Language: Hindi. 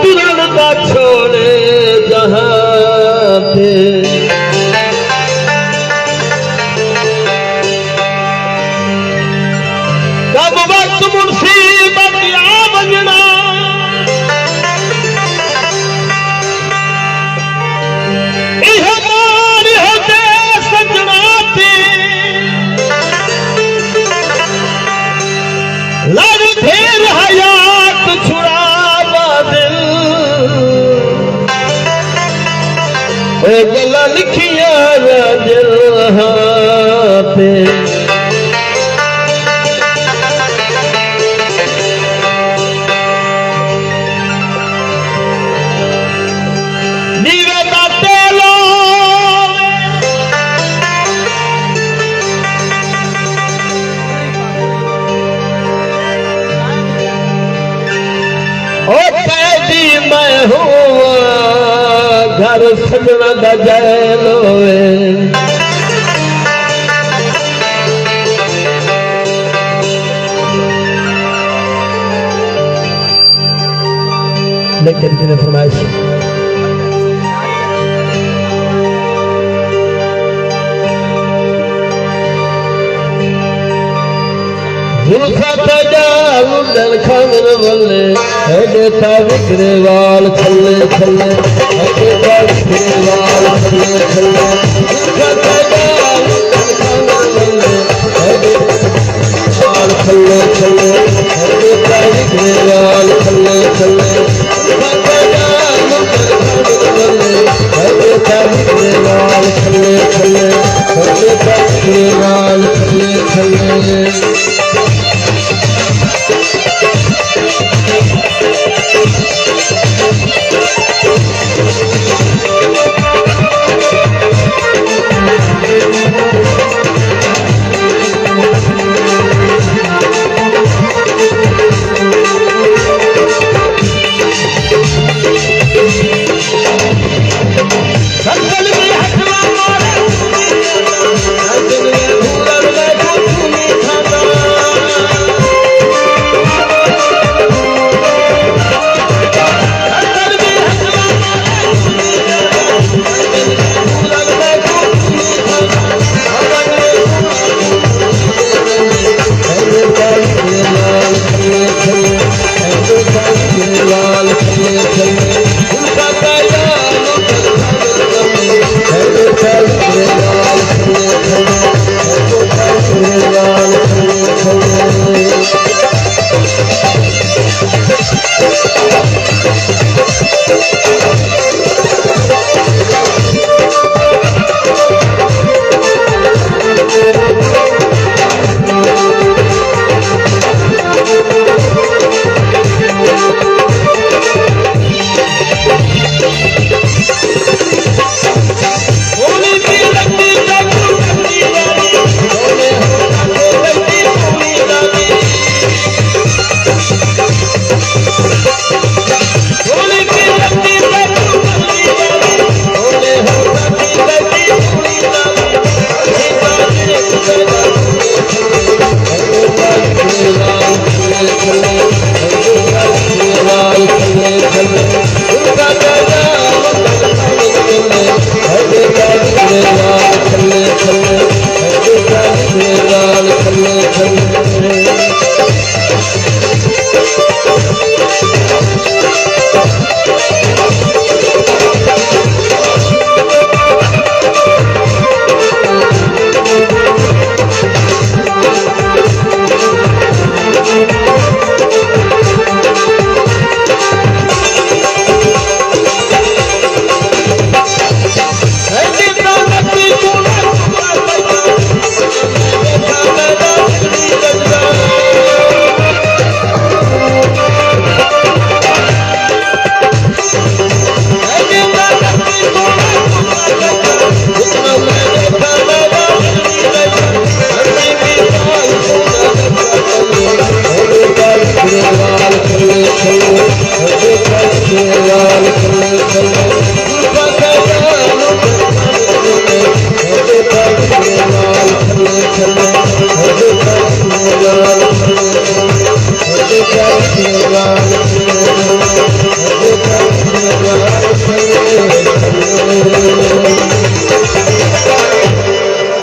तुरंता छोड़े जहां पे कब वक्त मुसीबत आ वञणा इहो मान हुजे सजना ते लड़ फेर हयात छुड़ावा दिल ए गला लिखिया दिल पे मैं हूँ घर सजना दा जैलो लेकिन तेरे फरमाइश दल खान बल्ले हेडेता विग्रेवाल छल्ले छल्ले हेडेता विग्रेवाल छल्ले छल्ले छल्ले छल्ले हेडेता विग्रेवाल छल्ले छल्ले हेडेता विग्रेवाल छल्ले छल्ले हेडेता विग्रेवाल छल्ले छल्ले चले